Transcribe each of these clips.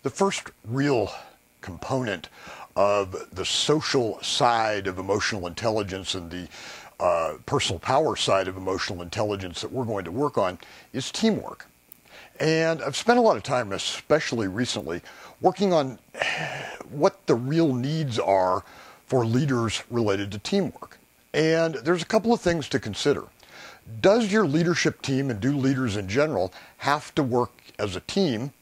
The first real component of the social side of emotional intelligence and the personal power side of emotional intelligence that we're going to work on is teamwork. And I've spent a lot of time, especially recently, working on what the real needs are for leaders related to teamwork. And there's a couple of things to consider. Does your leadership team, and do leaders in general, have to work as a team?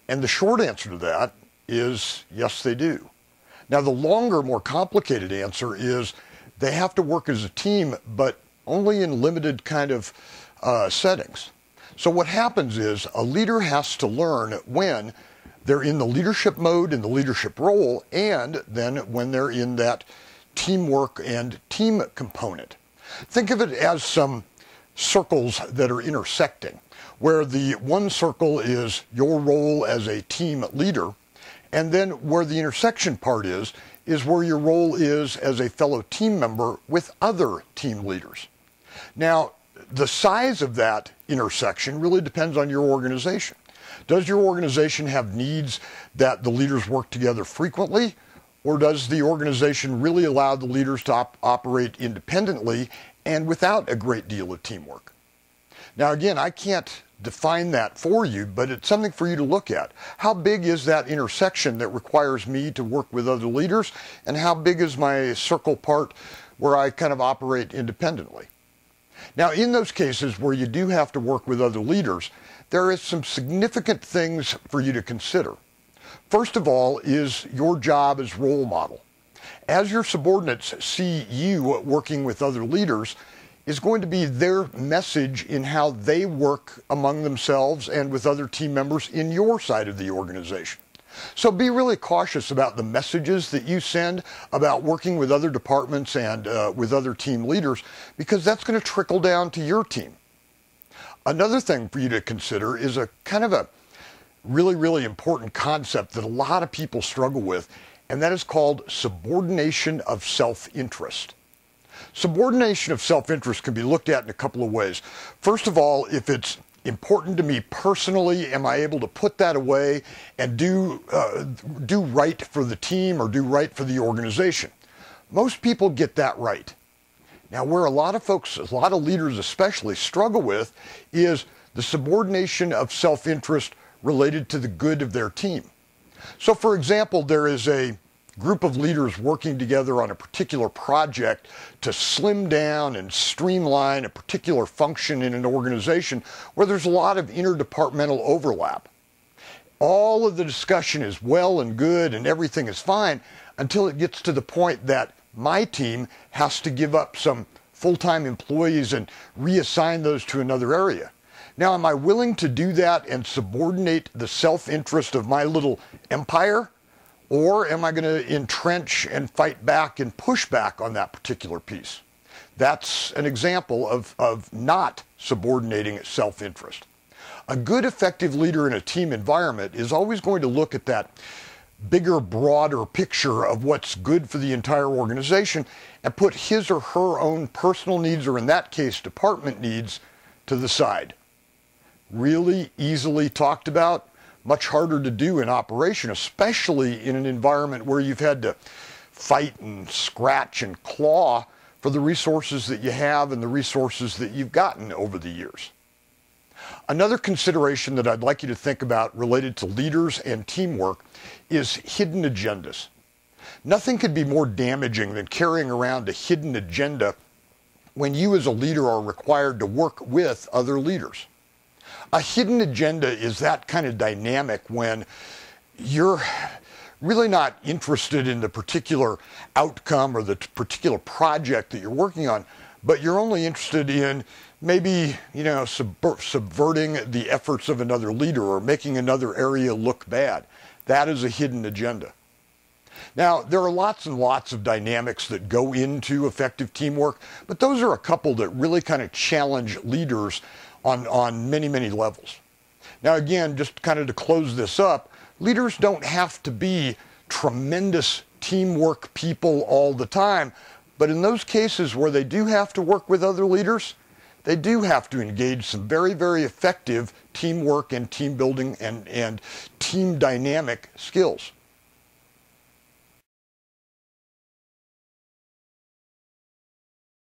And the short answer to that is yes, they do. Now, the longer, more complicated answer is they have to work as a team, but only in limited kind of settings. So what happens is a leader has to learn when they're in the leadership mode, in the leadership role, and then when they're in that teamwork and team component. Think of it as some circles that are intersecting, where the one circle is your role as a team leader, and then where the intersection part is where your role is as a fellow team member with other team leaders. Now, the size of that intersection really depends on your organization. Does your organization have needs that the leaders work together frequently, or does the organization really allow the leaders to operate independently and without a great deal of teamwork? Now, again, I can't define that for you, but it's something for you to look at. How big is that intersection that requires me to work with other leaders, and how big is my circle part where I kind of operate independently? Now, in those cases where you do have to work with other leaders, there is some significant things for you to consider. First of all is your job as role model. As your subordinates see you working with other leaders, is going to be their message in how they work among themselves and with other team members in your side of the organization. So be really cautious about the messages that you send about working with other departments and with other team leaders, because that's going to trickle down to your team. Another thing for you to consider is a kind of a really, really important concept that a lot of people struggle with, and that is called subordination of self-interest. Subordination of self-interest can be looked at in a couple of ways. First of all, if it's important to me personally, am I able to put that away and do right for the team or do right for the organization? Most people get that right. Now, where a lot of folks, a lot of leaders especially, struggle with is the subordination of self-interest related to the good of their team. So, for example, there is a group of leaders working together on a particular project to slim down and streamline a particular function in an organization where there's a lot of interdepartmental overlap. All of the discussion is well and good and everything is fine until it gets to the point that my team has to give up some full-time employees and reassign those to another area. Now, am I willing to do that and subordinate the self-interest of my little empire? Or am I going to entrench and fight back and push back on that particular piece? That's an example of not subordinating self-interest. A good, effective leader in a team environment is always going to look at that bigger, broader picture of what's good for the entire organization and put his or her own personal needs, or in that case, department needs, to the side. Really easily talked about. Much harder to do in operation, especially in an environment where you've had to fight and scratch and claw for the resources that you have and the resources that you've gotten over the years. Another consideration that I'd like you to think about related to leaders and teamwork is hidden agendas. Nothing could be more damaging than carrying around a hidden agenda when you as a leader are required to work with other leaders. A hidden agenda is that kind of dynamic when you're really not interested in the particular outcome or the particular project that you're working on, but you're only interested in maybe, subverting the efforts of another leader or making another area look bad. That is a hidden agenda. Now, there are lots and lots of dynamics that go into effective teamwork, but those are a couple that really kind of challenge leaders on many, many levels. Now, again, just kind of to close this up, leaders don't have to be tremendous teamwork people all the time, but in those cases where they do have to work with other leaders, they do have to engage some very, very effective teamwork and team building and team dynamic skills.